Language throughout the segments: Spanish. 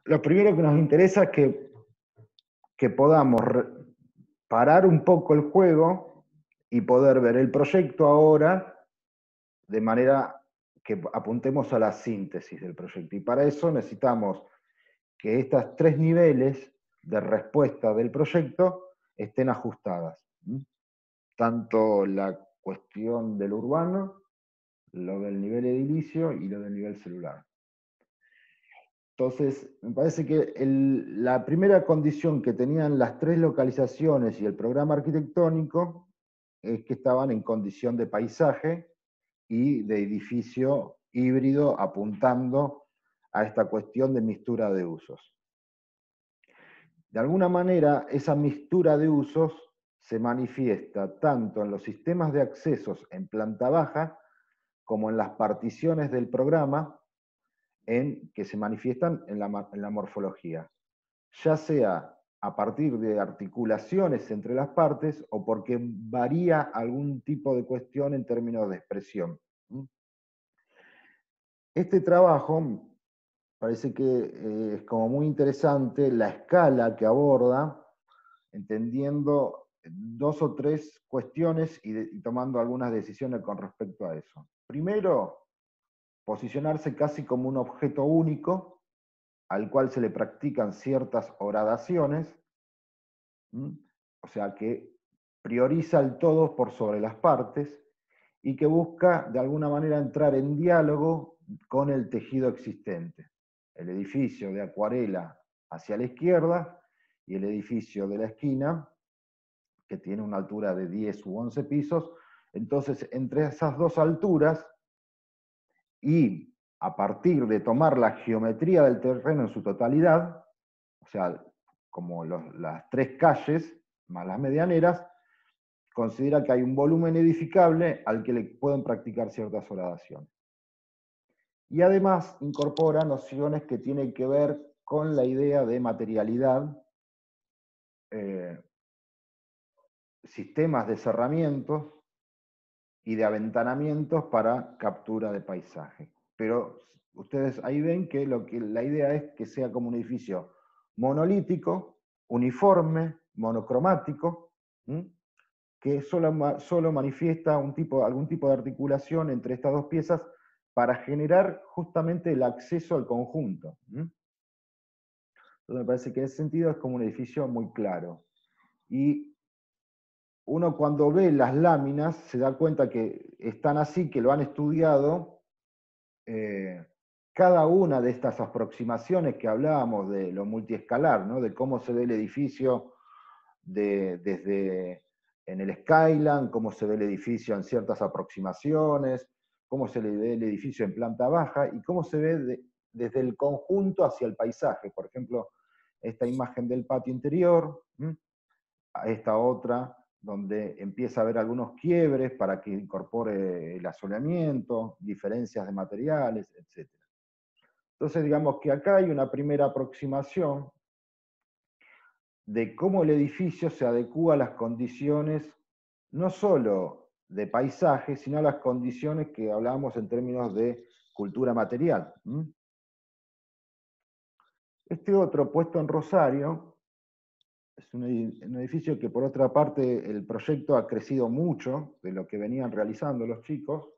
lo primero que nos interesa es que podamos parar un poco el juego y poder ver el proyecto ahora de manera que apuntemos a la síntesis del proyecto. Y para eso necesitamos que estos 3 niveles de respuesta del proyecto estén ajustadas. Tanto la cuestión del urbano, lo del nivel edilicio y lo del nivel celular. Entonces, me parece que la primera condición que tenían las 3 localizaciones y el programa arquitectónico es que estaban en condición de paisaje y de edificio híbrido apuntando a esta cuestión de mixtura de usos. De alguna manera, esa mixtura de usos se manifiesta tanto en los sistemas de accesos en planta baja como en las particiones del programa que se manifiestan en la morfología, ya sea a partir de articulaciones entre las partes o porque varía algún tipo de cuestión en términos de expresión. Este trabajo parece que es como muy interesante la escala que aborda, entendiendo 2 o 3 cuestiones y tomando algunas decisiones con respecto a eso. Primero, posicionarse casi como un objeto único al cual se le practican ciertas horadaciones, o sea que prioriza el todo por sobre las partes y que busca de alguna manera entrar en diálogo con el tejido existente. El edificio de acuarela hacia la izquierda y el edificio de la esquina, que tiene una altura de 10 u 11 pisos. Entonces, entre esas 2 alturas, y a partir de tomar la geometría del terreno en su totalidad, o sea, como las 3 calles más las medianeras, considera que hay un volumen edificable al que le pueden practicar ciertas horadaciones. Y además incorpora nociones que tienen que ver con la idea de materialidad, sistemas de cerramientos y de aventanamientos para captura de paisaje. Pero ustedes ahí ven que la idea es que sea como un edificio monolítico, uniforme, monocromático, que solo manifiesta algún tipo de articulación entre estas 2 piezas para generar justamente el acceso al conjunto. Entonces me parece que en ese sentido es como un edificio muy claro. Y uno cuando ve las láminas se da cuenta que están así, que lo han estudiado. Cada una de estas aproximaciones que hablábamos de lo multiescalar, ¿no? De cómo se ve el edificio desde en el skyline, cómo se ve el edificio en ciertas aproximaciones, cómo se le ve el edificio en planta baja y cómo se ve desde el conjunto hacia el paisaje. Por ejemplo, esta imagen del patio interior, a esta otra donde empieza a haber algunos quiebres para que incorpore el asoleamiento, diferencias de materiales, etc. Entonces, digamos que acá hay una primera aproximación de cómo el edificio se adecúa a las condiciones no solo de paisaje, sino a las condiciones que hablábamos en términos de cultura material. Este otro, puesto en Rosario, es un edificio que por otra parte el proyecto ha crecido mucho de lo que venían realizando los chicos.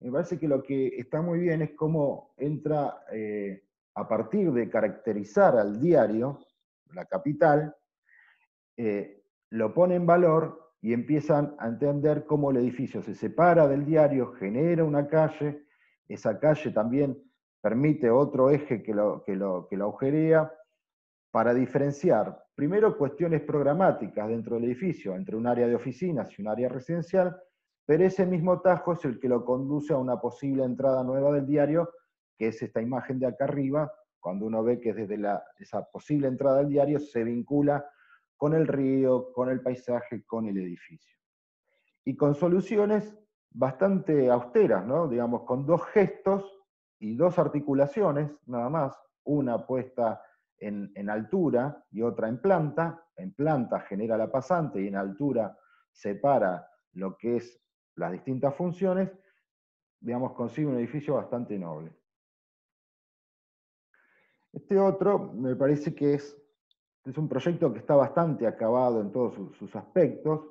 Me parece que lo que está muy bien es cómo entra, a partir de caracterizar al diario, la capital, lo pone en valor y empiezan a entender cómo el edificio se separa del diario, genera una calle, esa calle también permite otro eje que lo agujerea, para diferenciar, primero, cuestiones programáticas dentro del edificio, entre un área de oficinas y un área residencial, pero ese mismo tajo es el que lo conduce a una posible entrada nueva del diario, que es esta imagen de acá arriba, cuando uno ve que desde esa posible entrada del diario se vincula con el río, con el paisaje, con el edificio. Y con soluciones bastante austeras, ¿no? Digamos, con 2 gestos y 2 articulaciones, nada más, una puesta en altura y otra en planta. En planta genera la pasante y en altura separa lo que es las distintas funciones. Digamos, consigue un edificio bastante noble. Este otro me parece que es un proyecto que está bastante acabado en todos sus aspectos,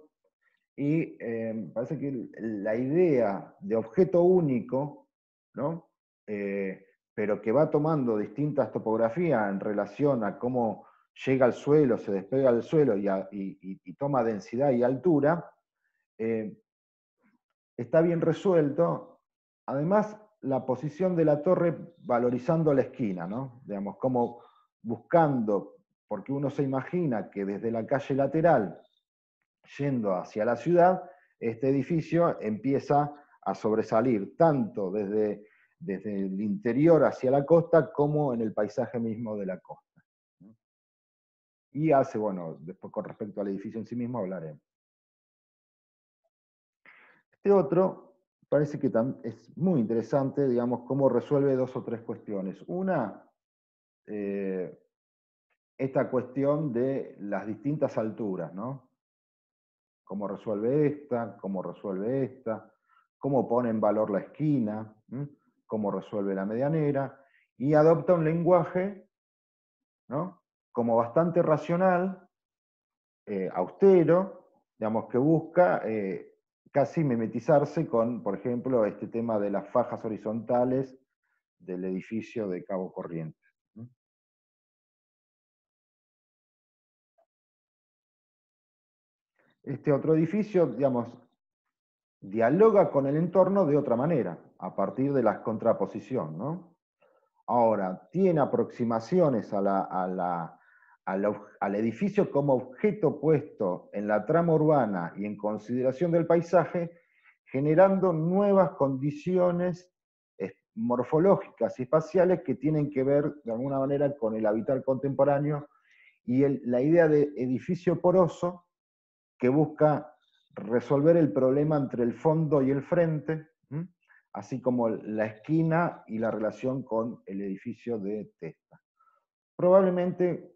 y me parece que la idea de objeto único, ¿no? Pero que va tomando distintas topografías en relación a cómo llega al suelo, se despega del suelo y toma densidad y altura, eh, está bien resuelto. Además, la posición de la torre valorizando la esquina, ¿no? Digamos, como buscando, porque uno se imagina que desde la calle lateral, yendo hacia la ciudad, este edificio empieza a sobresalir tanto desde el interior hacia la costa como en el paisaje mismo de la costa. Y hace, bueno, después con respecto al edificio en sí mismo hablaremos. Este otro parece que es muy interesante, digamos, cómo resuelve dos o tres cuestiones. Una, eh, esta cuestión de las distintas alturas, ¿no? Cómo resuelve esta, cómo pone en valor la esquina, cómo resuelve la medianera, y adopta un lenguaje, ¿no? Como bastante racional, austero, digamos, que busca casi mimetizarse con, por ejemplo, este tema de las fajas horizontales del edificio de Cabo Corrientes. Este otro edificio, digamos, dialoga con el entorno de otra manera, a partir de la contraposición, ¿no? Ahora, tiene aproximaciones al edificio como objeto puesto en la trama urbana y en consideración del paisaje, generando nuevas condiciones morfológicas y espaciales que tienen que ver de alguna manera con el habitar contemporáneo y la idea de edificio poroso que busca resolver el problema entre el fondo y el frente, así como la esquina y la relación con el edificio de Testa. Probablemente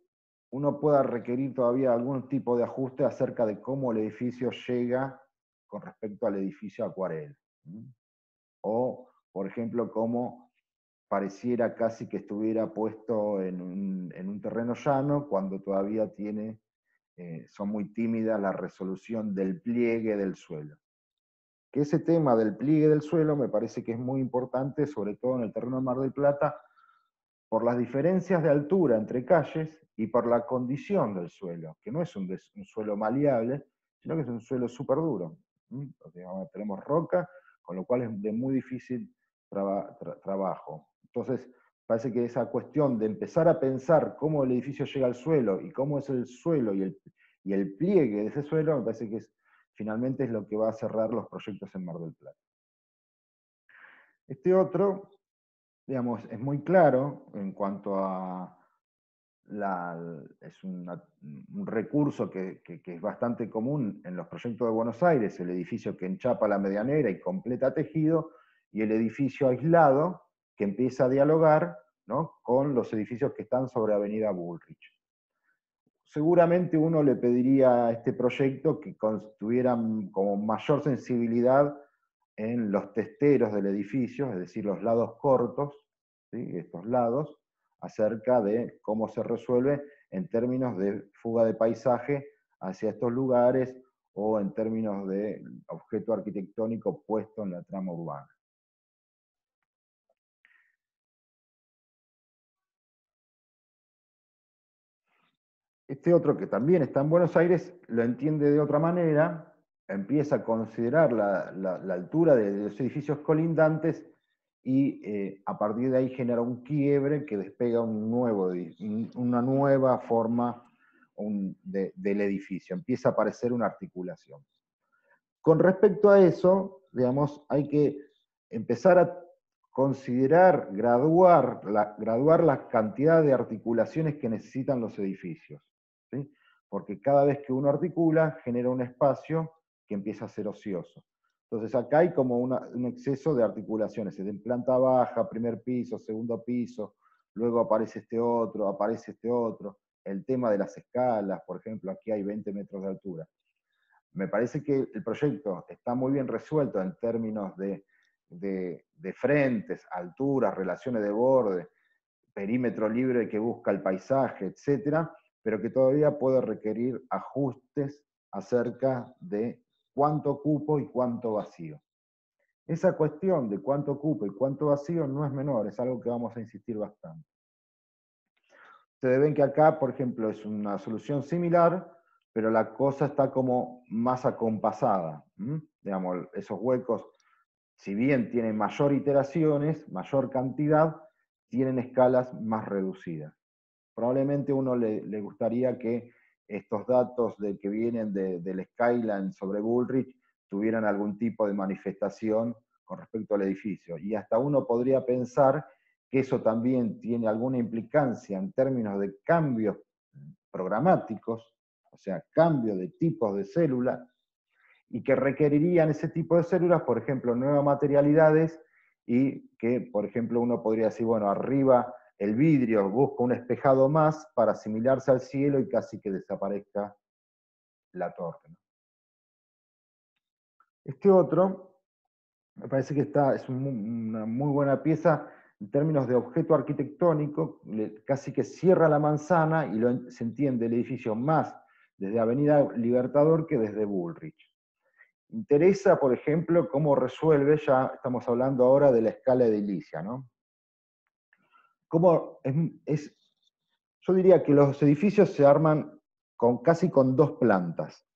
uno pueda requerir todavía algún tipo de ajuste acerca de cómo el edificio llega con respecto al edificio Acuarel. O, por ejemplo, cómo pareciera casi que estuviera puesto en un terreno llano cuando todavía son muy tímidas la resolución del pliegue del suelo. Que ese tema del pliegue del suelo me parece que es muy importante, sobre todo en el terreno de Mar del Plata, por las diferencias de altura entre calles y por la condición del suelo, que no es un suelo maleable, sino que es un suelo súper duro. Tenemos roca, con lo cual es de muy difícil trabajo. Entonces, parece que esa cuestión de empezar a pensar cómo el edificio llega al suelo y cómo es el suelo y el pliegue de ese suelo, me parece que finalmente es lo que va a cerrar los proyectos en Mar del Plata. Este otro, digamos, es muy claro en cuanto a es un recurso que es bastante común en los proyectos de Buenos Aires, el edificio que enchapa la medianera y completa tejido, y el edificio aislado que empieza a dialogar, ¿no?, con los edificios que están sobre Avenida Bullrich. Seguramente uno le pediría a este proyecto que tuviera como mayor sensibilidad en los testeros del edificio, es decir, los lados cortos, ¿sí?, estos lados, acerca de cómo se resuelve en términos de fuga de paisaje hacia estos lugares o en términos de objeto arquitectónico puesto en la trama urbana. Este otro, que también está en Buenos Aires, lo entiende de otra manera, empieza a considerar la altura de los edificios colindantes y a partir de ahí genera un quiebre que despega una nueva forma del edificio. Empieza a aparecer una articulación. Con respecto a eso, digamos, hay que empezar a considerar, graduar la cantidad de articulaciones que necesitan los edificios, ¿sí? Porque cada vez que uno articula, genera un espacio que empieza a ser ocioso. Entonces acá hay como un exceso de articulaciones, en planta baja, primer piso, segundo piso, luego aparece este otro, el tema de las escalas, por ejemplo, aquí hay 20 metros de altura. Me parece que el proyecto está muy bien resuelto en términos de frentes, alturas, relaciones de borde, perímetro libre que busca el paisaje, etcétera, pero que todavía puede requerir ajustes acerca de cuánto cupo y cuánto vacío. Esa cuestión de cuánto cupo y cuánto vacío no es menor, es algo que vamos a insistir bastante. Ustedes ven que acá, por ejemplo, es una solución similar, pero la cosa está como más acompasada. Digamos, esos huecos, si bien tienen mayor iteraciones, mayor cantidad, tienen escalas más reducidas. Probablemente a uno le gustaría que estos datos que vienen del Skyline sobre Bullrich tuvieran algún tipo de manifestación con respecto al edificio. Y hasta uno podría pensar que eso también tiene alguna implicancia en términos de cambios programáticos, o sea, cambio de tipos de células, y que requerirían ese tipo de células, por ejemplo, nuevas materialidades, y que, por ejemplo, uno podría decir, bueno, arriba el vidrio busca un espejado más para asimilarse al cielo y casi que desaparezca la torre. Este otro, me parece que es una muy buena pieza en términos de objeto arquitectónico, casi que cierra la manzana y se entiende el edificio más desde Avenida Libertador que desde Bullrich. Interesa, por ejemplo, cómo resuelve, ya estamos hablando ahora de la escala edilicia, ¿no? Cómo yo diría que los edificios se arman casi con dos plantas.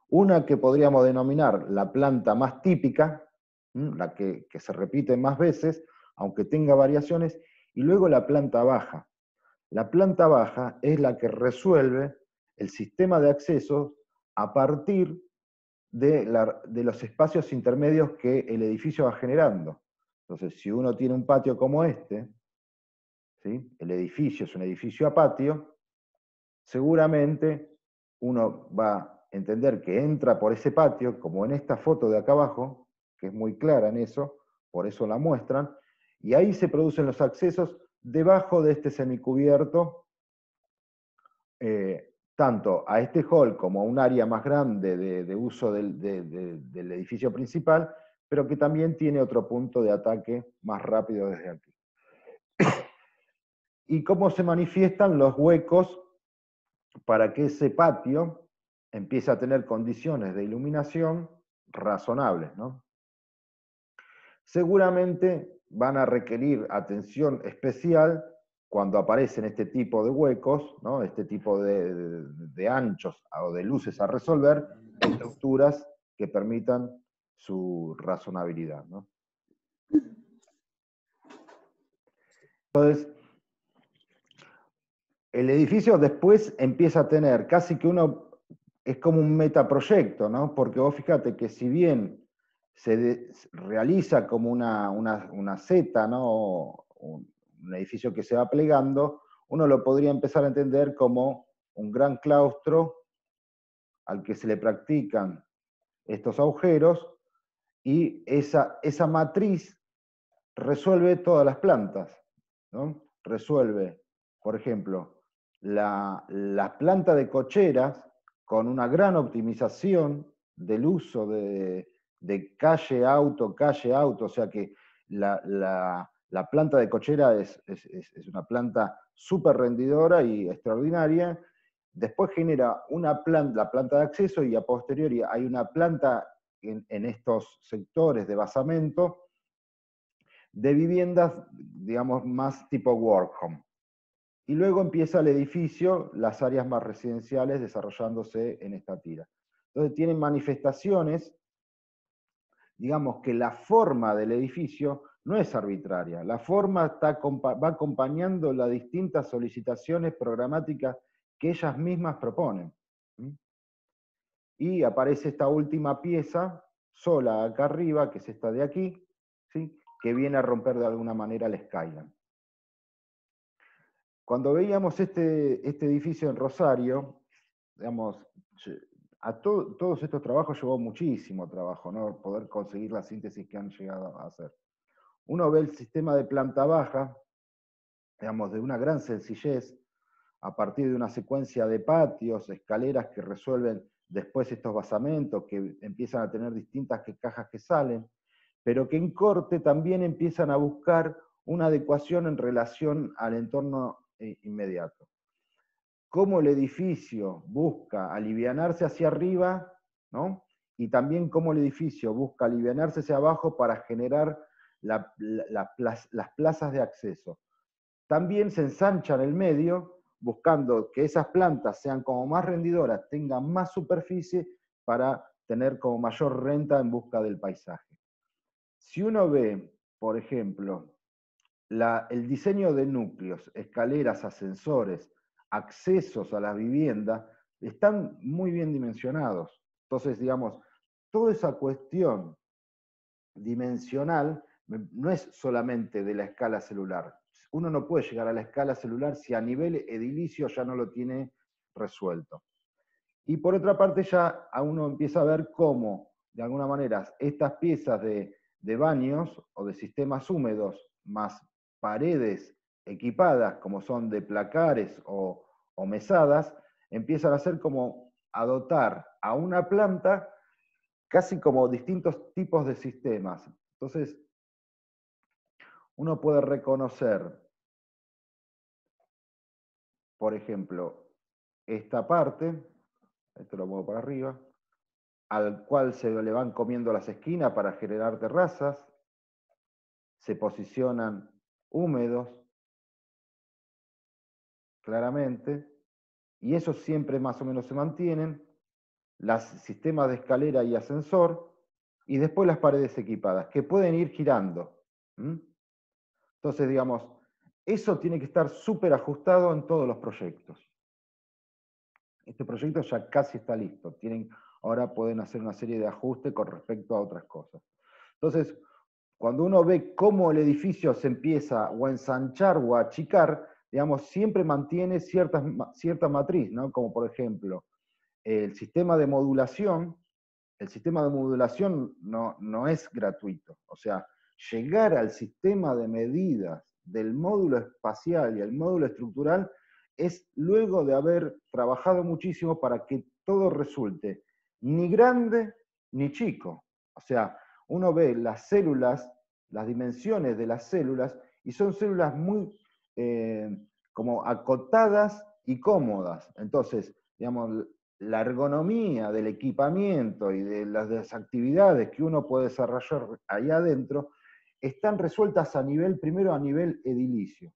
Una que podríamos denominar la planta más típica, la que se repite más veces, aunque tenga variaciones, y luego la planta baja. La planta baja es la que resuelve el sistema de accesos a partir de los espacios intermedios que el edificio va generando. Entonces, si uno tiene un patio como este, ¿sí? El edificio es un edificio a patio, seguramente uno va a entender que entra por ese patio, como en esta foto de acá abajo, que es muy clara en eso, por eso la muestran, y ahí se producen los accesos debajo de este semicubierto, tanto a este hall como a un área más grande de uso del edificio principal, pero que también tiene otro punto de ataque más rápido desde aquí. ¿Y cómo se manifiestan los huecos para que ese patio empiece a tener condiciones de iluminación razonables, ¿no? Seguramente van a requerir atención especial cuando aparecen este tipo de huecos, ¿no? Este tipo de anchos o de luces a resolver, estructuras que permitan su razonabilidad, ¿no? Entonces, el edificio después empieza a tener casi que es como un metaproyecto, ¿no? Porque vos fíjate que si bien se realiza como una Z, ¿no? Un edificio que se va plegando, uno lo podría empezar a entender como un gran claustro al que se le practican estos agujeros, y esa matriz resuelve todas las plantas, ¿no? Resuelve, por ejemplo, la planta de cocheras con una gran optimización del uso de calle, auto, o sea que la planta de cochera es una planta súper rendidora y extraordinaria. Después genera la planta de acceso, y a posteriori hay una planta en estos sectores de basamento de viviendas, digamos, más tipo work home. Y luego empieza el edificio, las áreas más residenciales desarrollándose en esta tira. Entonces tienen manifestaciones, digamos que la forma del edificio no es arbitraria, la forma va acompañando las distintas solicitaciones programáticas que ellas mismas proponen. Y aparece esta última pieza, sola acá arriba, que es esta de aquí, ¿sí? Que viene a romper de alguna manera el skyline. Cuando veíamos este edificio en Rosario, digamos, todos estos trabajos llevó muchísimo trabajo, ¿no? Poder conseguir la síntesis que han llegado a hacer. Uno ve el sistema de planta baja, digamos, de una gran sencillez, a partir de una secuencia de patios, escaleras que resuelven después estos basamentos, que empiezan a tener distintas cajas que salen, pero que en corte también empiezan a buscar una adecuación en relación al entorno inmediato. Cómo el edificio busca alivianarse hacia arriba, ¿no? Y también cómo el edificio busca alivianarse hacia abajo para generar las plazas de acceso. También se ensancha en el medio, buscando que esas plantas sean como más rendidoras, tengan más superficie para tener como mayor renta en busca del paisaje. Si uno ve, por ejemplo, el diseño de núcleos, escaleras, ascensores, accesos a la vivienda, están muy bien dimensionados. Entonces, digamos, toda esa cuestión dimensional no es solamente de la escala celular. Uno no puede llegar a la escala celular si a nivel edilicio ya no lo tiene resuelto. Y por otra parte ya a uno empieza a ver cómo, de alguna manera, estas piezas de baños o de sistemas húmedos, más paredes equipadas, como son de placares o mesadas, empiezan a ser como a dotar a una planta casi como distintos tipos de sistemas. Entonces, uno puede reconocer, por ejemplo, esta parte, esto lo muevo para arriba, al cual se le van comiendo las esquinas para generar terrazas, se posicionan húmedos, claramente, y esos siempre más o menos se mantienen, los sistemas de escalera y ascensor, y después las paredes equipadas, que pueden ir girando. Entonces, digamos, eso tiene que estar súper ajustado en todos los proyectos. Este proyecto ya casi está listo. Ahora pueden hacer una serie de ajustes con respecto a otras cosas. Entonces, cuando uno ve cómo el edificio se empieza o a ensanchar o a achicar, digamos, siempre mantiene cierta matriz, ¿no? Como por ejemplo, el sistema de modulación no es gratuito. O sea, llegar al sistema de medidas del módulo espacial y el módulo estructural es luego de haber trabajado muchísimo para que todo resulte ni grande ni chico. O sea, uno ve las células, las dimensiones de las células, y son células muy como acotadas y cómodas. Entonces, digamos, la ergonomía del equipamiento y de las actividades que uno puede desarrollar ahí adentro están resueltas primero a nivel edilicio.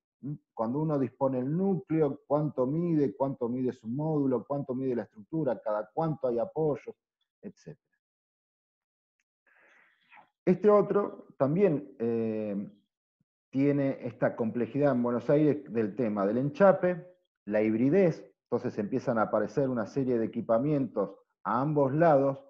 Cuando uno dispone el núcleo, cuánto mide su módulo, cuánto mide la estructura, cada cuánto hay apoyos, etc. Este otro también tiene esta complejidad en Buenos Aires del tema del enchape, la hibridez, entonces empiezan a aparecer una serie de equipamientos a ambos lados,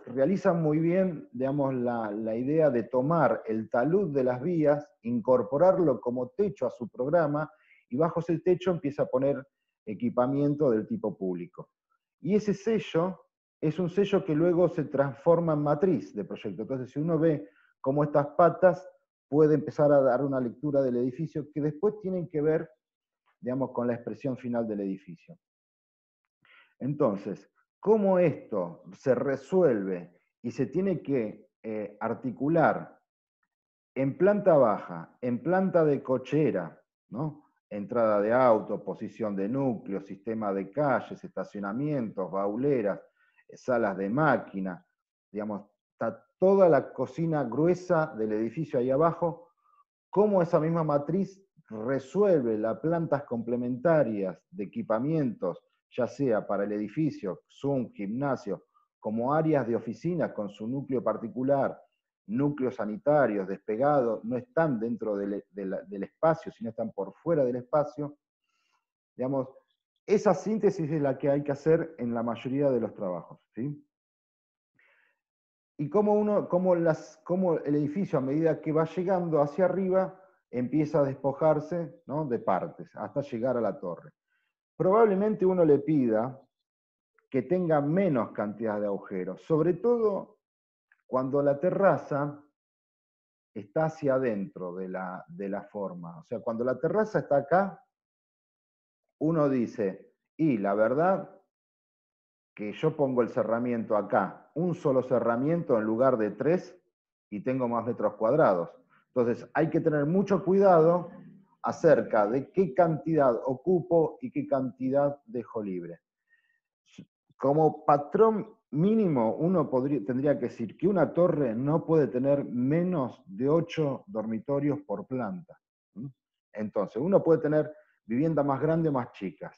realizan muy bien, digamos, la idea de tomar el talud de las vías, incorporarlo como techo a su programa, y bajo ese techo empieza a poner equipamiento del tipo público. Y ese sello es un sello que luego se transforma en matriz de proyecto. Entonces, si uno ve cómo estas patas puede empezar a dar una lectura del edificio que después tienen que ver, digamos, con la expresión final del edificio. Entonces, ¿cómo esto se resuelve y se tiene que articular en planta baja, en planta de cochera, ¿no? Entrada de auto, posición de núcleo, sistema de calles, estacionamientos, bauleras, salas de máquina, digamos, está toda la cocina gruesa del edificio ahí abajo, cómo esa misma matriz resuelve las plantas complementarias de equipamientos, ya sea para el edificio, Zoom, gimnasio, como áreas de oficina con su núcleo particular, núcleos sanitarios despegados, no están dentro del espacio, sino están por fuera del espacio. Digamos, esa síntesis es la que hay que hacer en la mayoría de los trabajos, ¿sí? Y cómo el edificio, a medida que va llegando hacia arriba, empieza a despojarse, ¿no?, de partes, hasta llegar a la torre. Probablemente uno le pida que tenga menos cantidad de agujeros, sobre todo cuando la terraza está hacia adentro de la forma. O sea, cuando la terraza está acá, uno dice, y la verdad que yo pongo el cerramiento acá, un solo cerramiento en lugar de 3, y tengo más metros cuadrados. Entonces, hay que tener mucho cuidado acerca de qué cantidad ocupo y qué cantidad dejo libre. Como patrón mínimo, uno tendría que decir que una torre no puede tener menos de 8 dormitorios por planta. Entonces, uno puede tener viviendas más grandes o más chicas.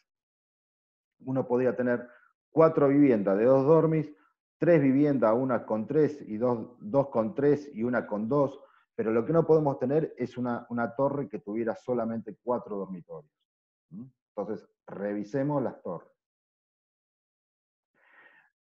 Uno podría tener 4 viviendas de 2 dormis, 3 viviendas, una con 3 y dos con 3 y una con 2, pero lo que no podemos tener es una torre que tuviera solamente 4 dormitorios. Entonces, revisemos las torres.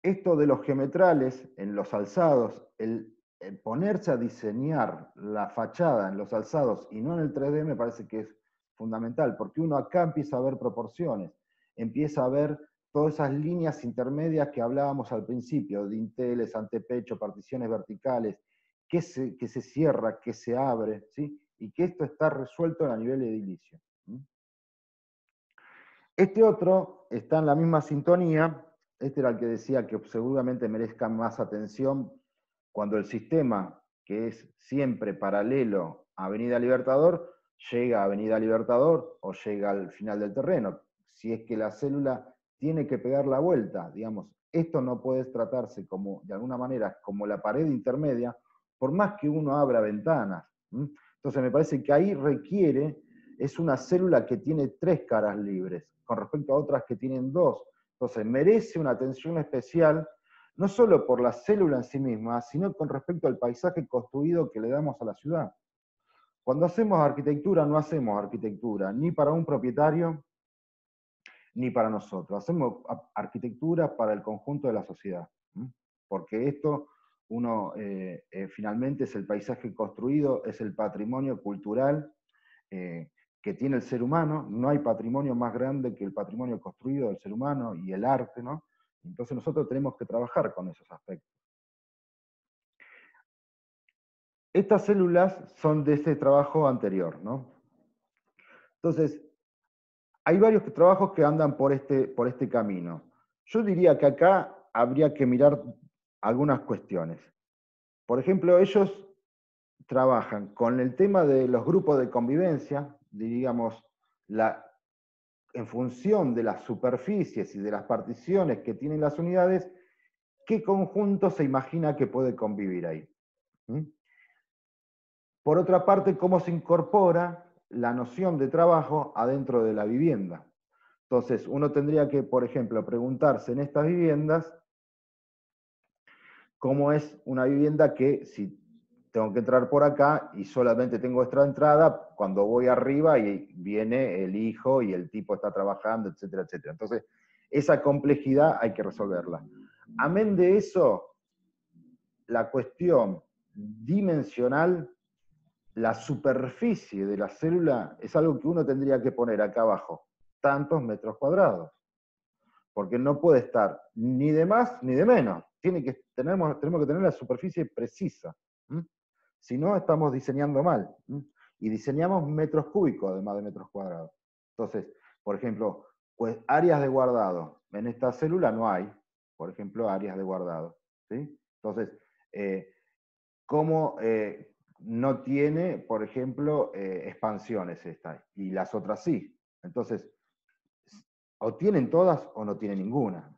Esto de los geometrales en los alzados, el ponerse a diseñar la fachada en los alzados y no en el 3D me parece que es fundamental, porque uno acá empieza a ver proporciones, empieza a ver todas esas líneas intermedias que hablábamos al principio, dinteles, antepecho, particiones verticales, que se cierra, que se abre, ¿sí? Y que esto está resuelto a nivel edilicio. Este otro está en la misma sintonía. Este era el que decía que seguramente merezca más atención cuando el sistema, que es siempre paralelo a Avenida Libertador, llega a Avenida Libertador o llega al final del terreno. Si es que la célula tiene que pegar la vuelta, digamos, esto no puede tratarse como, de alguna manera, como la pared intermedia, por más que uno abra ventanas. Entonces me parece que ahí requiere, es una célula que tiene 3 caras libres, con respecto a otras que tienen 2. Entonces merece una atención especial, no solo por la célula en sí misma, sino con respecto al paisaje construido que le damos a la ciudad. Cuando hacemos arquitectura, no hacemos arquitectura ni para un propietario, ni para nosotros. Hacemos arquitectura para el conjunto de la sociedad. Porque esto, finalmente es el paisaje construido, es el patrimonio cultural que tiene el ser humano. No hay patrimonio más grande que el patrimonio construido del ser humano y el arte, ¿no? Entonces nosotros tenemos que trabajar con esos aspectos. Estas células son de este trabajo anterior, ¿no? Entonces, hay varios trabajos que andan por este camino. Yo diría que acá habría que mirar algunas cuestiones. Por ejemplo, ellos trabajan con el tema de los grupos de convivencia, digamos, en función de las superficies y de las particiones que tienen las unidades, ¿qué conjunto se imagina que puede convivir ahí? Por otra parte, cómo se incorpora la noción de trabajo adentro de la vivienda. Entonces, uno tendría que, por ejemplo, preguntarse en estas viviendas cómo es una vivienda que si tengo que entrar por acá y solamente tengo esta entrada, cuando voy arriba y viene el hijo y el tipo está trabajando, etcétera, etcétera. Entonces, esa complejidad hay que resolverla. Amén de eso, la cuestión dimensional, la superficie de la célula es algo que uno tendría que poner acá abajo, tantos metros cuadrados. Porque no puede estar ni de más ni de menos. Tenemos que tener la superficie precisa. Si no, estamos diseñando mal. Y diseñamos metros cúbicos además de metros cuadrados. Entonces, por ejemplo, pues áreas de guardado. En esta célula no hay, por ejemplo, áreas de guardado. ¿Sí? Entonces, ¿cómo no tiene, por ejemplo, expansiones esta? Y las otras sí. Entonces, o tienen todas o no tienen ninguna.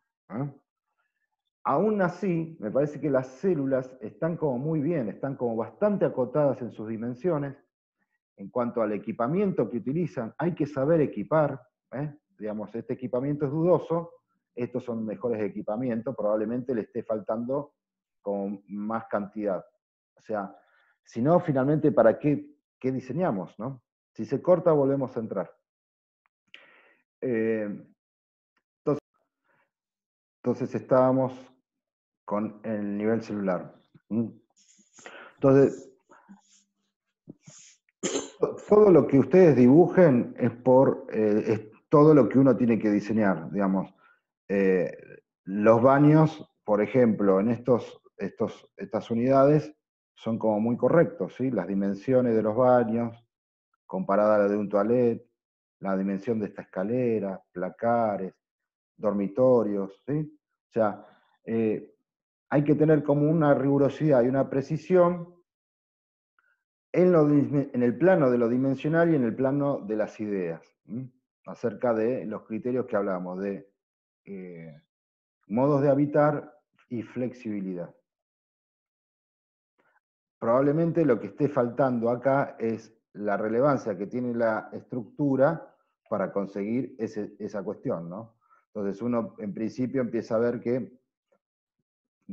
Aún así, me parece que las células están como muy bien, están como bastante acotadas en sus dimensiones. En cuanto al equipamiento que utilizan, hay que saber equipar. Digamos, este equipamiento es dudoso, estos son mejores equipamientos, probablemente le esté faltando con más cantidad. O sea, si no, finalmente, ¿para qué diseñamos? ¿No? Si se corta, volvemos a entrar. Entonces estábamos con el nivel celular. Entonces, todo lo que ustedes dibujen es todo lo que uno tiene que diseñar, digamos. Los baños, por ejemplo, en estas unidades son como muy correctos, ¿sí? Las dimensiones de los baños, comparada a la de un toilet, la dimensión de esta escalera, placares, dormitorios, ¿sí? O sea, hay que tener como una rigurosidad y una precisión en el plano de lo dimensional y en el plano de las ideas, acerca de los criterios que hablamos, de modos de habitar y flexibilidad. Probablemente lo que esté faltando acá es la relevancia que tiene la estructura para conseguir esa cuestión, ¿no? Entonces uno en principio empieza a ver que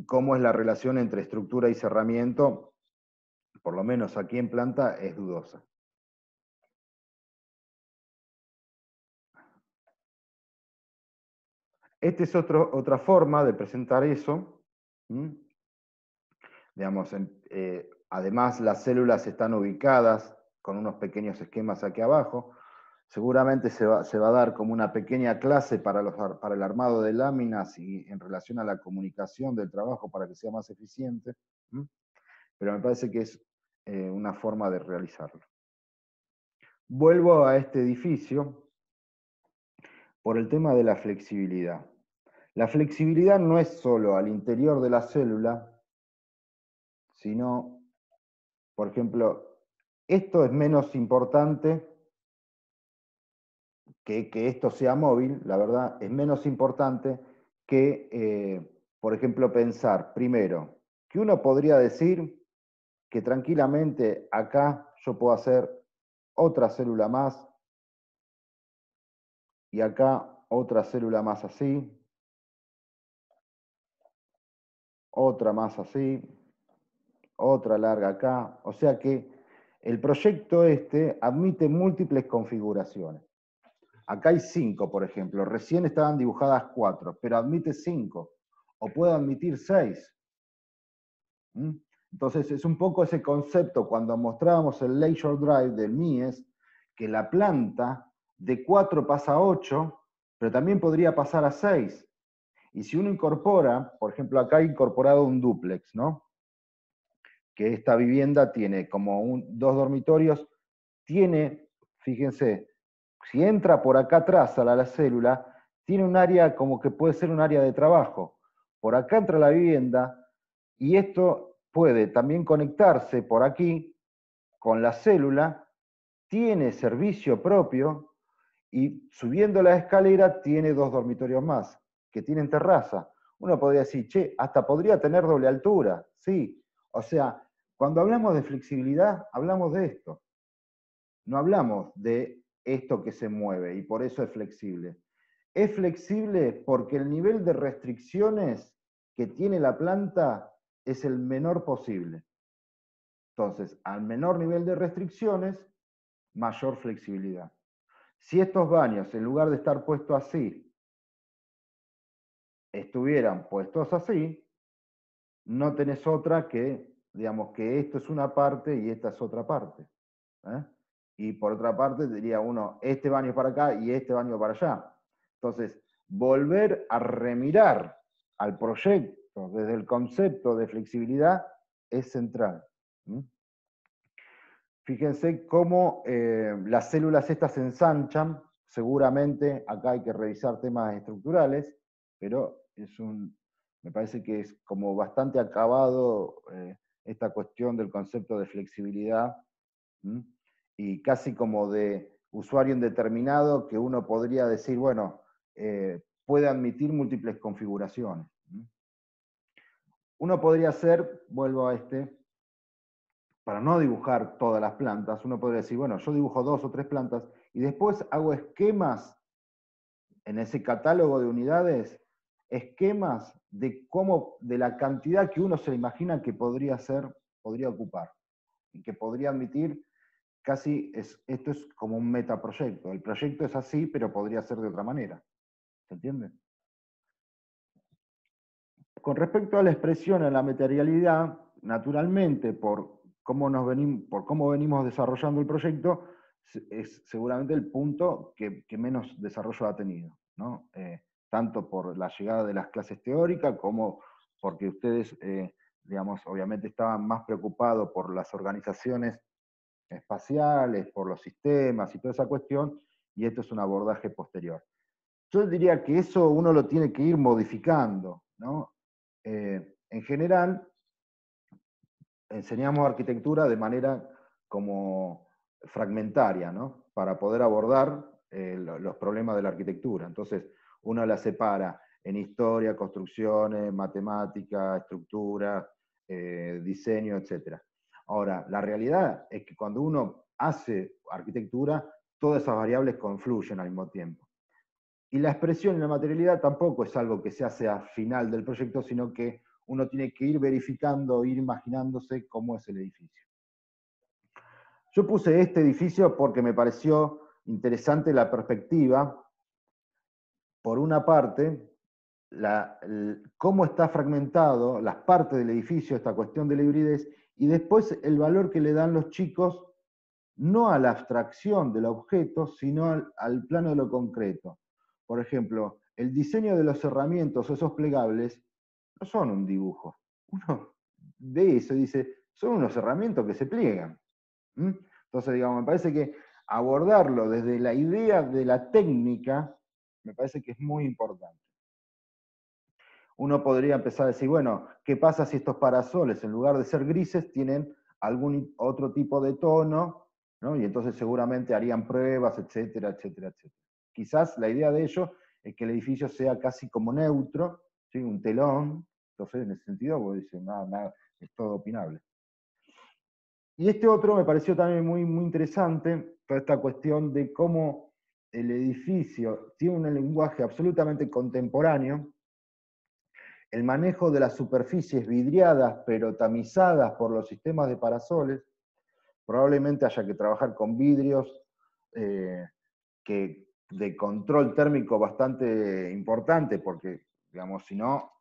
cómo es la relación entre estructura y cerramiento, por lo menos aquí en planta, es dudosa. Esta es otra forma de presentar eso. Digamos, además las células están ubicadas con unos pequeños esquemas aquí abajo. Seguramente se va a dar como una pequeña clase para el armado de láminas y en relación a la comunicación del trabajo para que sea más eficiente. Pero me parece que es una forma de realizarlo. Vuelvo a este edificio por el tema de la flexibilidad. La flexibilidad no es solo al interior de la célula, sino, por ejemplo, esto es menos importante que esto sea móvil, la verdad, es menos importante que, por ejemplo, pensar, primero, que uno podría decir que tranquilamente acá yo puedo hacer otra célula más, y acá otra célula más así, otra más así, otra larga acá. O sea que el proyecto este admite múltiples configuraciones. Acá hay 5, por ejemplo. Recién estaban dibujadas 4, pero admite 5. O puede admitir 6. Entonces es un poco ese concepto cuando mostrábamos el Leisure Drive del Mies, que la planta de 4 pasa a 8, pero también podría pasar a 6. Y si uno incorpora, por ejemplo, acá he incorporado un dúplex, ¿no? Que esta vivienda tiene como 2 dormitorios, tiene, fíjense, si entra por acá atrás a la célula, tiene un área como que puede ser un área de trabajo. Por acá entra la vivienda y esto puede también conectarse por aquí con la célula, tiene servicio propio y subiendo la escalera tiene 2 dormitorios más, que tienen terraza. Uno podría decir, che, hasta podría tener doble altura, sí. O sea, cuando hablamos de flexibilidad, hablamos de esto. No hablamos de esto que se mueve y por eso es flexible. Es flexible porque el nivel de restricciones que tiene la planta es el menor posible. Entonces, al menor nivel de restricciones, mayor flexibilidad. Si estos baños, en lugar de estar puestos así, estuvieran puestos así, no tenés otra que, digamos, que esto es una parte y esta es otra parte. Y por otra parte, diría uno, este baño para acá y este baño para allá. Entonces, volver a remirar al proyecto desde el concepto de flexibilidad es central. Fíjense cómo las células estas se ensanchan. Seguramente acá hay que revisar temas estructurales, pero me parece que es como bastante acabado esta cuestión del concepto de flexibilidad, y casi como de usuario indeterminado que uno podría decir, bueno, puede admitir múltiples configuraciones. Uno podría hacer, vuelvo a para no dibujar todas las plantas, uno podría decir, bueno, yo dibujo 2 o 3 plantas y después hago esquemas en ese catálogo de unidades, esquemas de la cantidad que uno se imagina que podría ocupar y que podría admitir casi, esto es como un metaproyecto. El proyecto es así, pero podría ser de otra manera. ¿Se entiende? Con respecto a la expresión en la materialidad, naturalmente, por cómo venimos desarrollando el proyecto, es seguramente el punto que menos desarrollo ha tenido, ¿no? Tanto por la llegada de las clases teóricas como porque ustedes, digamos, obviamente estaban más preocupados por las organizaciones espaciales, por los sistemas y toda esa cuestión, y esto es un abordaje posterior. Yo diría que eso uno lo tiene que ir modificando, ¿no? En general, enseñamos arquitectura de manera como fragmentaria, ¿no? Para poder abordar los problemas de la arquitectura. Entonces, uno la separa en historia, construcciones, matemática, estructura, diseño, etc. Ahora, la realidad es que cuando uno hace arquitectura, todas esas variables confluyen al mismo tiempo. Y la expresión y la materialidad tampoco es algo que se hace al final del proyecto, sino que uno tiene que ir verificando, ir imaginándose cómo es el edificio. Yo puse este edificio porque me pareció interesante la perspectiva. Por una parte, cómo está fragmentado las partes del edificio, esta cuestión de la hibridez, y después el valor que le dan los chicos, no a la abstracción del objeto, sino al plano de lo concreto. Por ejemplo, el diseño de los herramientas, esos plegables, no son un dibujo. Uno ve eso y dice, son unos herramientas que se pliegan. Entonces, digamos, me parece que abordarlo desde la idea de la técnica, me parece que es muy importante. Uno podría empezar a decir, bueno, ¿qué pasa si estos parasoles, en lugar de ser grises, tienen algún otro tipo de tono? ¿No? Y entonces seguramente harían pruebas, etcétera, etcétera, etcétera. Quizás la idea de ello es que el edificio sea casi como neutro, ¿sí? Un telón. Entonces, en ese sentido, vos dices, nada, es todo opinable. Y este otro me pareció también muy, muy interesante, toda esta cuestión de cómo el edificio tiene un lenguaje absolutamente contemporáneo, el manejo de las superficies vidriadas pero tamizadas por los sistemas de parasoles, probablemente haya que trabajar con vidrios de control térmico bastante importante, porque, digamos, si no,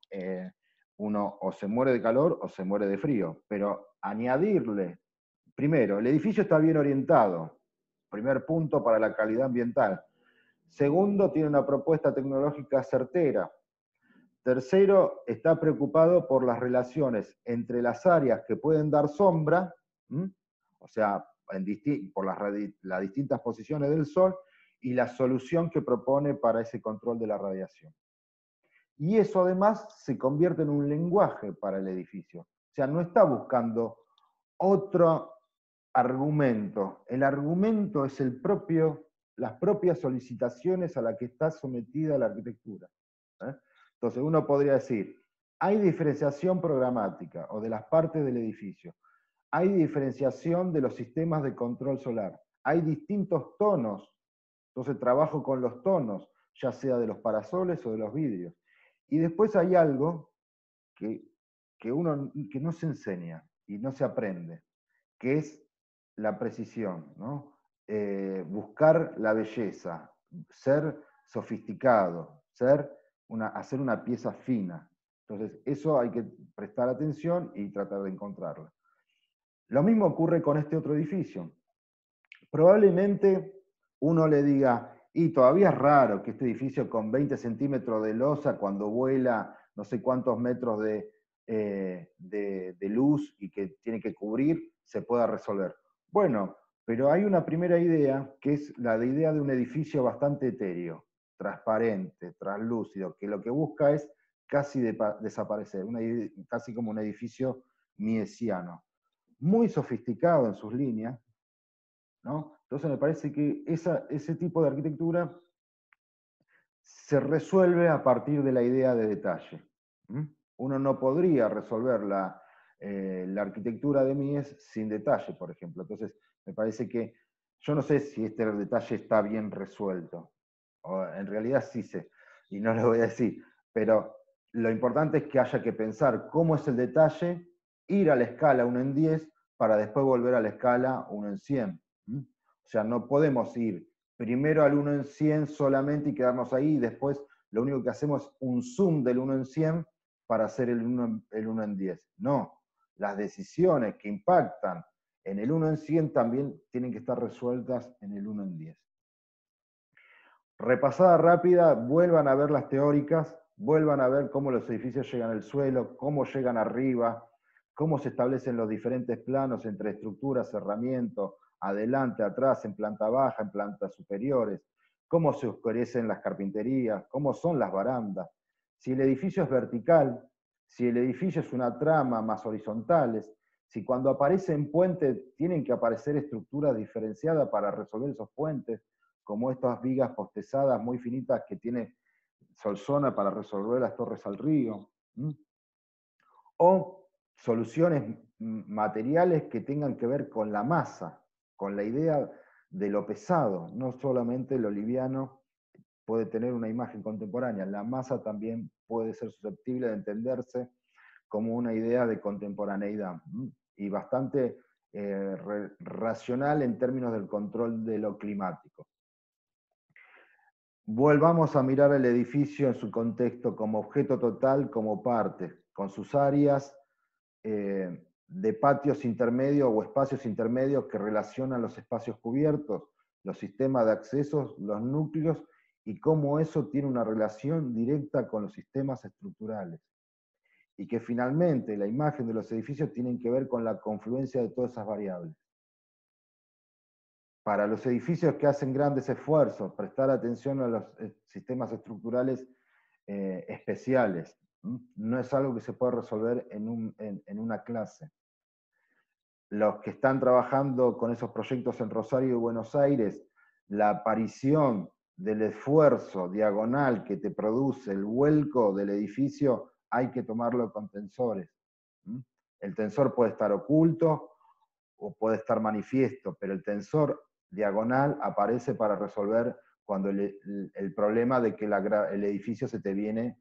uno o se muere de calor o se muere de frío, pero añadirle, primero, el edificio está bien orientado, primer punto para la calidad ambiental. Segundo, tiene una propuesta tecnológica certera. Tercero, está preocupado por las relaciones entre las áreas que pueden dar sombra, o sea, por las distintas posiciones del sol, y la solución que propone para ese control de la radiación. Y eso además se convierte en un lenguaje para el edificio. O sea, no está buscando otro argumento. El argumento es las propias solicitaciones a las que está sometida la arquitectura. Entonces uno podría decir, hay diferenciación programática o de las partes del edificio, hay diferenciación de los sistemas de control solar, hay distintos tonos, entonces trabajo con los tonos, ya sea de los parasoles o de los vidrios. Y después hay algo que no se enseña y no se aprende, que es la precisión, ¿no? Buscar la belleza, ser sofisticado, hacer una pieza fina. Entonces, eso hay que prestar atención y tratar de encontrarla. Lo mismo ocurre con este otro edificio. Probablemente uno le diga, y todavía es raro que este edificio con 20 centímetros de losa, cuando vuela no sé cuántos metros de luz y que tiene que cubrir, se pueda resolver. Bueno, pero hay una primera idea, que es la idea de un edificio bastante etéreo, transparente, translúcido, que lo que busca es casi desaparecer, casi como un edificio miesiano. Muy sofisticado en sus líneas, ¿no? Entonces me parece que ese tipo de arquitectura se resuelve a partir de la idea de detalle. Uno no podría resolver la arquitectura de Mies sin detalle, por ejemplo. Entonces me parece que, yo no sé si este detalle está bien resuelto, o en realidad sí sé, y no lo voy a decir, pero lo importante es que haya que pensar cómo es el detalle, ir a la escala 1 en 10, para después volver a la escala 1 en 100. O sea, no podemos ir primero al 1 en 100 solamente y quedarnos ahí, y después lo único que hacemos es un zoom del 1 en 100 para hacer el 1 en 10. No, las decisiones que impactan en el 1 en 100 también tienen que estar resueltas en el 1 en 10. Repasada rápida, vuelvan a ver las teóricas, vuelvan a ver cómo los edificios llegan al suelo, cómo llegan arriba, cómo se establecen los diferentes planos entre estructuras, cerramientos, adelante, atrás, en planta baja, en plantas superiores, cómo se oscurecen las carpinterías, cómo son las barandas. Si el edificio es vertical, si el edificio es una trama más horizontales, Si cuando aparecen puentes tienen que aparecer estructuras diferenciadas para resolver esos puentes, como estas vigas postezadas muy finitas que tiene Solsona para resolver las torres al río, o soluciones materiales que tengan que ver con la masa, con la idea de lo pesado, no solamente lo liviano puede tener una imagen contemporánea, la masa también puede ser susceptible de entenderse como una idea de contemporaneidad, y bastante racional en términos del control de lo climático. Volvamos a mirar el edificio en su contexto como objeto total, como parte, con sus áreas de patios intermedios o espacios intermedios que relacionan los espacios cubiertos, los sistemas de accesos, los núcleos, y cómo eso tiene una relación directa con los sistemas estructurales. Y que finalmente la imagen de los edificios tienen que ver con la confluencia de todas esas variables. Para los edificios que hacen grandes esfuerzos, prestar atención a los sistemas estructurales especiales. No es algo que se pueda resolver en una clase. Los que están trabajando con esos proyectos en Rosario y Buenos Aires, la aparición del esfuerzo diagonal que te produce el vuelco del edificio, hay que tomarlo con tensores. El tensor puede estar oculto o puede estar manifiesto, pero el tensor diagonal aparece para resolver cuando el problema de que el edificio se te viene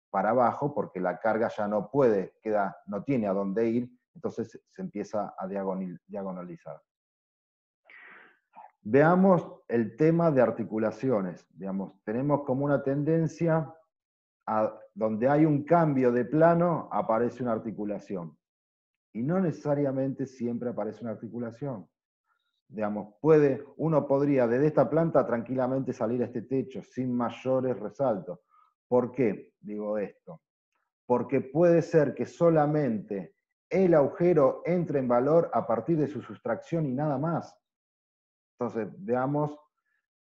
para abajo porque la carga ya no puede, no tiene a dónde ir, entonces se empieza a diagonalizar. Veamos el tema de articulaciones. Digamos, tenemos como una tendencia donde hay un cambio de plano, aparece una articulación. Y no necesariamente siempre aparece una articulación. Digamos, uno podría desde esta planta tranquilamente salir a este techo sin mayores resaltos. ¿Por qué digo esto? Porque puede ser que solamente el agujero entre en valor a partir de su sustracción y nada más. Entonces, veamos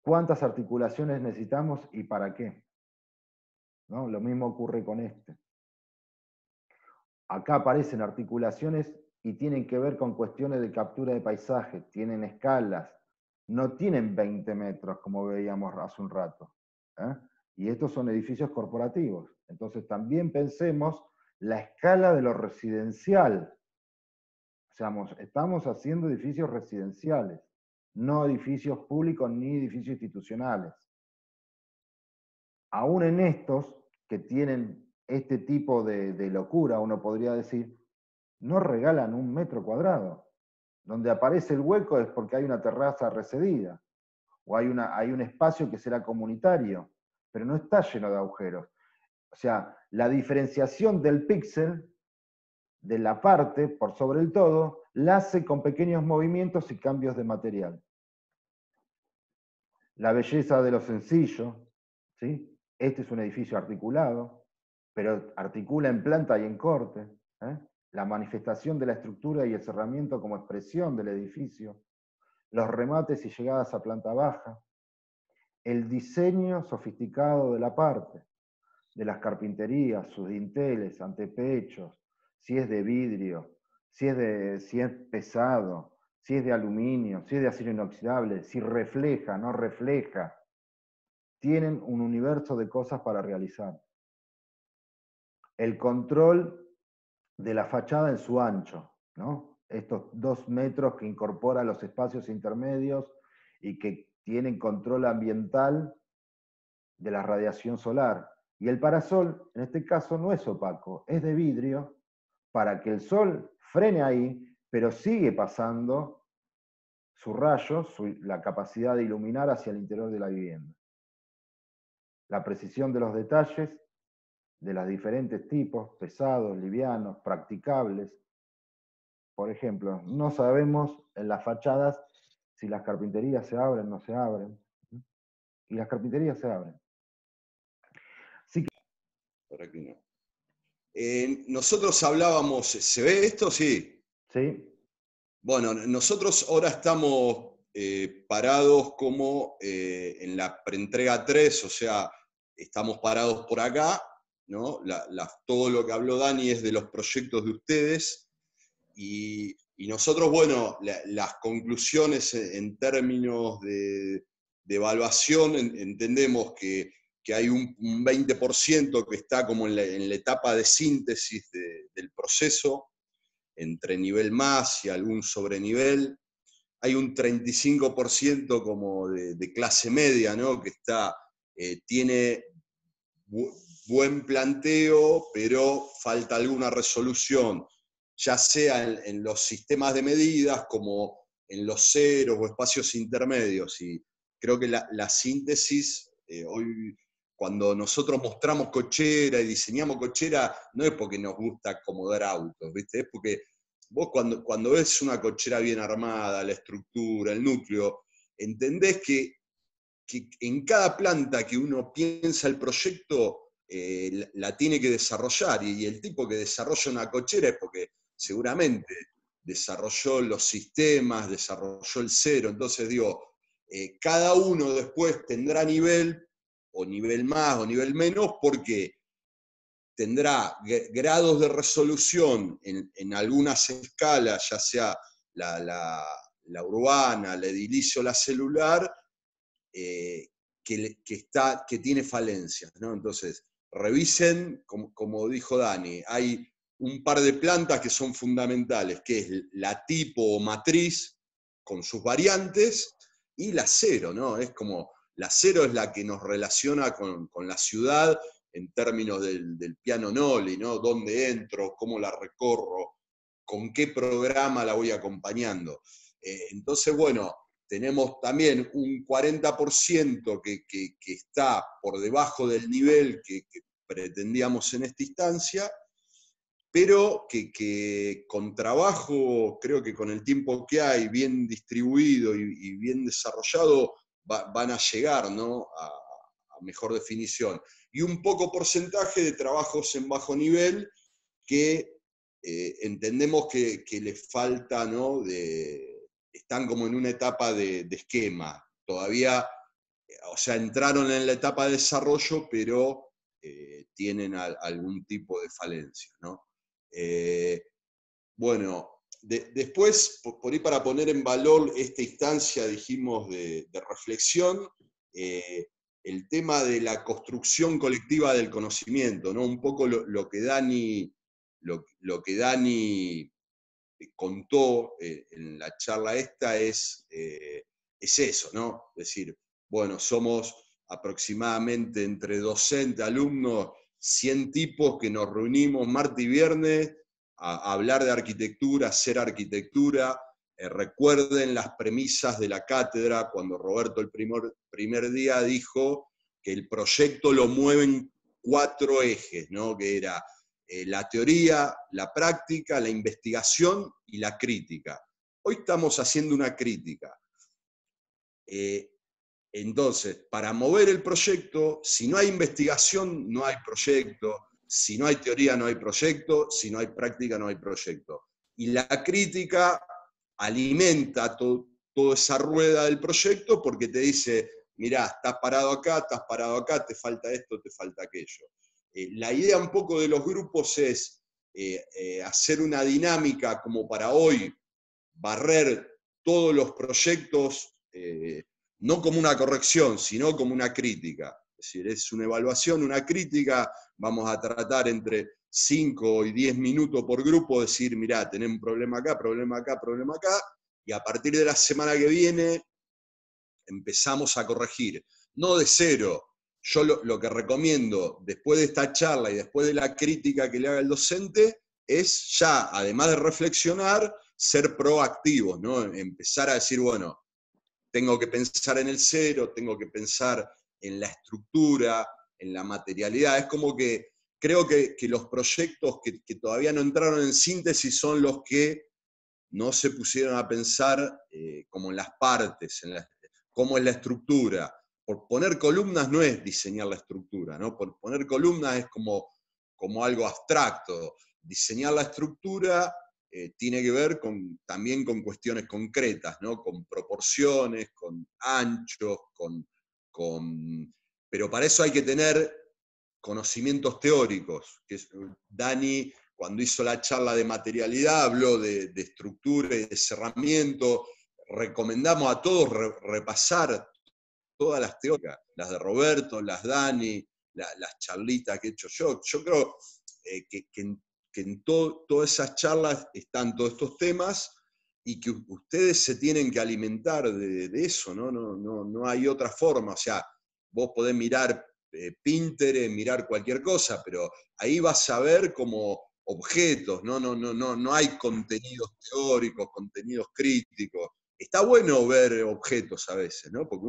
cuántas articulaciones necesitamos y para qué. ¿No? Lo mismo ocurre con este. Acá aparecen articulaciones y tienen que ver con cuestiones de captura de paisaje, tienen escalas, no tienen 20 metros como veíamos hace un rato. Y estos son edificios corporativos. Entonces también pensemos la escala de lo residencial. O sea, estamos haciendo edificios residenciales, no edificios públicos ni edificios institucionales. Aún en estos que tienen este tipo de locura, uno podría decir, no regalan 1 metro cuadrado. Donde aparece el hueco es porque hay una terraza recedida, o hay un espacio que será comunitario, pero no está lleno de agujeros. O sea, la diferenciación del píxel, de la parte, por sobre el todo, la hace con pequeños movimientos y cambios de material. La belleza de lo sencillo, ¿sí? Este es un edificio articulado, pero articula en planta y en corte. La manifestación de la estructura y el cerramiento como expresión del edificio, los remates y llegadas a planta baja, el diseño sofisticado de la parte, de las carpinterías, sus dinteles, antepechos, si es de vidrio, si es pesado, si es de aluminio, si es de acero inoxidable, si refleja, no refleja. Tienen un universo de cosas para realizar. El control de la fachada en su ancho, ¿no? Estos 2 metros que incorpora los espacios intermedios y que tienen control ambiental de la radiación solar. Y el parasol, en este caso, no es opaco, es de vidrio, para que el sol frene ahí, pero sigue pasando su rayo, la capacidad de iluminar hacia el interior de la vivienda. La precisión de los detalles, de los diferentes tipos, pesados, livianos, practicables. Por ejemplo, no sabemos en las fachadas si las carpinterías se abren o no se abren. Y las carpinterías se abren. Así que... Por aquí no. Nosotros hablábamos, ¿se ve esto? Sí. Sí. Bueno, nosotros ahora estamos parados como en la preentrega 3, o sea, estamos parados por acá, ¿no? Todo lo que habló Dani es de los proyectos de ustedes, y nosotros, bueno, las conclusiones en términos de evaluación, entendemos que hay un 20% que está como en la etapa de síntesis del proceso, entre nivel más y algún sobrenivel. Hay un 35% como de clase media, ¿no? Que tiene buen planteo, pero falta alguna resolución, ya sea en los sistemas de medidas como en los ceros o espacios intermedios. Y creo que la síntesis, hoy, cuando nosotros mostramos cochera y diseñamos cochera, no es porque nos gusta acomodar autos, ¿viste? Es porque vos cuando ves una cochera bien armada, la estructura, el núcleo, entendés que en cada planta que uno piensa el proyecto, la tiene que desarrollar, y el tipo que desarrolla una cochera es porque seguramente desarrolló los sistemas, desarrolló el cero. Entonces digo, cada uno después tendrá nivel, o nivel más o nivel menos, porque tendrá grados de resolución en algunas escalas, ya sea la urbana, la edilicia o la celular, que tiene falencias, ¿no? Entonces, revisen, como dijo Dani, hay un par de plantas que son fundamentales, que es la tipo o matriz con sus variantes, y la cero, ¿no? Es como, la cero es la que nos relaciona con la ciudad en términos del piano Noli, ¿no? ¿Dónde entro? ¿Cómo la recorro? ¿Con qué programa la voy acompañando? Entonces, bueno, tenemos también un 40% que está por debajo del nivel que pretendíamos en esta instancia, pero que con trabajo, creo que con el tiempo que hay, bien distribuido y bien desarrollado, van a llegar, ¿no?, a mejor definición. Y un poco porcentaje de trabajos en bajo nivel que entendemos que les falta, ¿no?, están como en una etapa de esquema. Todavía, o sea, entraron en la etapa de desarrollo, pero tienen algún tipo de falencia, ¿no? Bueno, después, por ahí, para poner en valor esta instancia, dijimos, de reflexión, el tema de la construcción colectiva del conocimiento, ¿no? Un poco lo que Dani contó en la charla esta es eso, ¿no? Es decir, bueno, somos aproximadamente entre docente, alumnos, 100 tipos que nos reunimos martes y viernes a hablar de arquitectura, hacer arquitectura. Recuerden las premisas de la cátedra, cuando Roberto el primer día dijo que el proyecto lo mueven 4 ejes, ¿no? Que era la teoría, la práctica, la investigación y la crítica. Hoy estamos haciendo una crítica. Entonces, para mover el proyecto, si no hay investigación, no hay proyecto; si no hay teoría, no hay proyecto; si no hay práctica, no hay proyecto. Y la crítica alimenta toda esa rueda del proyecto, porque te dice, mirá, estás parado acá, te falta esto, te falta aquello. La idea un poco de los grupos es hacer una dinámica como para hoy, barrer todos los proyectos, no como una corrección, sino como una crítica. Es decir, es una evaluación, una crítica. Vamos a tratar entre 5 y 10 minutos por grupo, decir, mirá, tenemos un problema acá, problema acá, problema acá, y a partir de la semana que viene empezamos a corregir. No de cero. Yo lo que recomiendo después de esta charla y después de la crítica que le haga el docente es ya, además de reflexionar, ser proactivos, ¿no? Empezar a decir, bueno, tengo que pensar en el cero, tengo que pensar en la estructura, en la materialidad. Es como que creo que los proyectos que todavía no entraron en síntesis son los que no se pusieron a pensar como en las partes, cómo es la estructura. Por poner columnas no es diseñar la estructura, ¿no? Por poner columnas es como algo abstracto. Diseñar la estructura tiene que ver también con cuestiones concretas, ¿no? Con proporciones, con anchos, pero para eso hay que tener conocimientos teóricos. Dani cuando hizo la charla de materialidad, habló de estructura y de cerramiento. Recomendamos a todos repasar todas las teóricas, las de Roberto, las Dani, las charlitas que he hecho yo. Yo creo que en todas esas charlas están todos estos temas y que ustedes se tienen que alimentar de eso, ¿no? No hay otra forma. O sea, vos podés mirar Pinterest, mirar cualquier cosa, pero ahí vas a ver como objetos, no hay contenidos teóricos, contenidos críticos. Está bueno ver objetos a veces, ¿no? Porque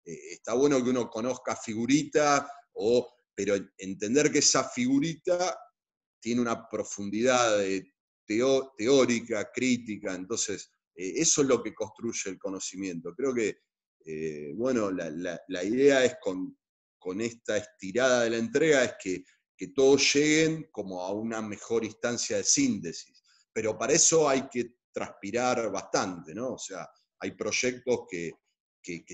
está bueno que uno conozca figuritas, pero entender que esa figurita tiene una profundidad teórica, crítica, entonces eso es lo que construye el conocimiento. Creo que, bueno, la idea es con esta estirada de la entrega es que todos lleguen como a una mejor instancia de síntesis, pero para eso hay que transpirar bastante, ¿no? O sea, hay proyectos que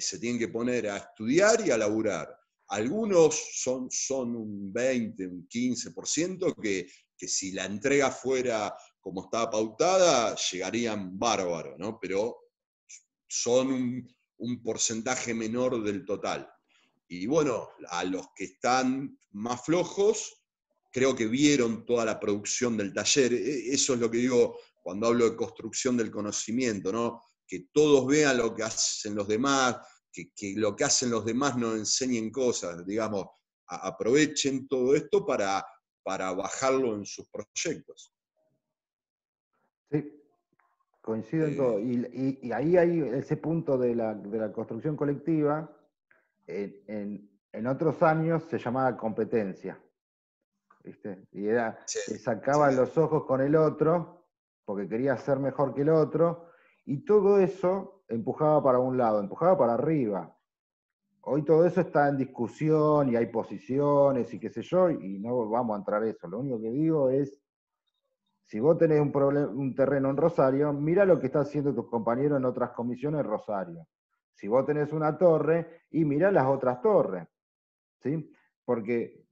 se tienen que poner a estudiar y a laburar. Algunos son un 20, un 15% que si la entrega fuera como estaba pautada, llegarían bárbaro, ¿no? Pero son un porcentaje menor del total. Y bueno, a los que están más flojos, creo que vieron toda la producción del taller. Eso es lo que digo cuando hablo de construcción del conocimiento, ¿no? Que todos vean lo que hacen los demás, que lo que hacen los demás nos enseñen cosas, digamos, aprovechen todo esto para bajarlo en sus proyectos. Sí, coincido en todo. Y ahí hay ese punto de la construcción colectiva. En otros años se llamaba competencia, ¿viste? Y Sí, te sacaba los ojos con el otro, porque quería ser mejor que el otro, y todo eso empujaba para un lado, empujaba para arriba. Hoy todo eso está en discusión y hay posiciones y qué sé yo, y no vamos a entrar a eso. Lo único que digo es, si vos tenés un terreno en Rosario, mira lo que están haciendo tus compañeros en otras comisiones en Rosario. Si vos tenés una torre, y mira las otras torres, ¿sí? Porque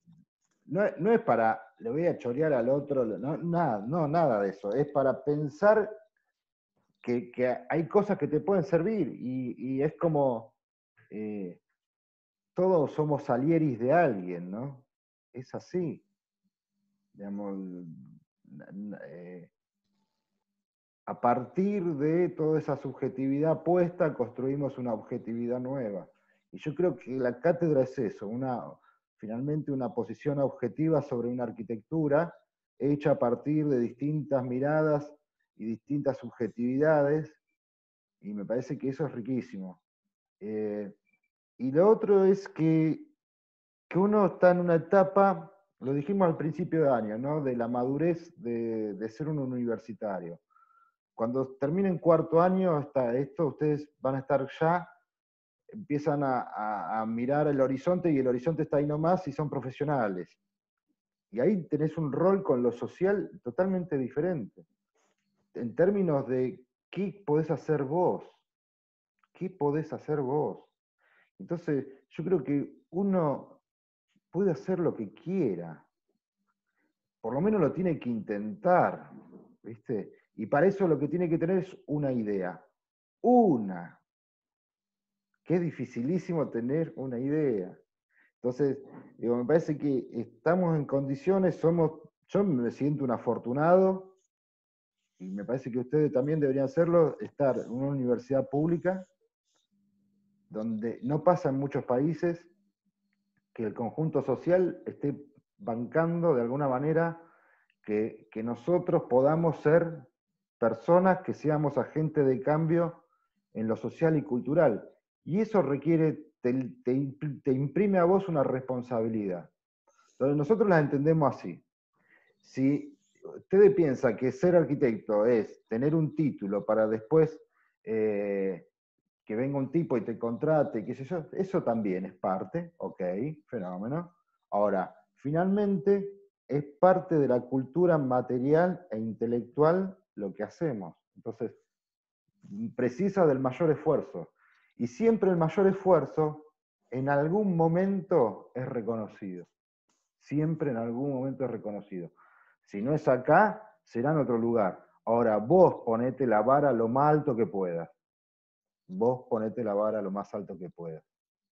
no es para, le voy a chorear al otro, nada de eso. Es para pensar que hay cosas que te pueden servir y es como... todos somos salieris de alguien, ¿no? Es así. Digamos, a partir de toda esa subjetividad puesta, construimos una objetividad nueva. Y yo creo que la cátedra es eso, finalmente una posición objetiva sobre una arquitectura hecha a partir de distintas miradas y distintas subjetividades, y me parece que eso es riquísimo. Y lo otro es que uno está en una etapa, lo dijimos al principio de año, ¿no? De la madurez de ser un universitario. Cuando terminen cuarto año, ustedes van a estar ya, empiezan a mirar el horizonte y el horizonte está ahí nomás y son profesionales. Y ahí tenés un rol con lo social totalmente diferente. En términos de qué podés hacer vos. ¿Qué podés hacer vos? Entonces, yo creo que uno puede hacer lo que quiera. Por lo menos lo tiene que intentar, ¿viste? Y para eso lo que tiene que tener es una idea. Una. Que es dificilísimo tener una idea. Entonces, digo, me parece que estamos en condiciones, yo me siento un afortunado, y me parece que ustedes también deberían hacerlo, estar en una universidad pública, donde no pasa en muchos países que el conjunto social esté bancando de alguna manera que nosotros podamos ser personas que seamos agentes de cambio en lo social y cultural. Y eso requiere, te imprime a vos una responsabilidad. Entonces nosotros la entendemos así. Si ustedes piensan que ser arquitecto es tener un título para después que venga un tipo y te contrate, qué sé yo, eso también es parte, ok, fenómeno. Ahora, finalmente es parte de la cultura material e intelectual lo que hacemos. Entonces, precisa del mayor esfuerzo. Y siempre el mayor esfuerzo en algún momento es reconocido. Siempre en algún momento es reconocido. Si no es acá, será en otro lugar. Ahora, vos ponete la vara lo más alto que puedas. Vos ponete la vara lo más alto que puedas.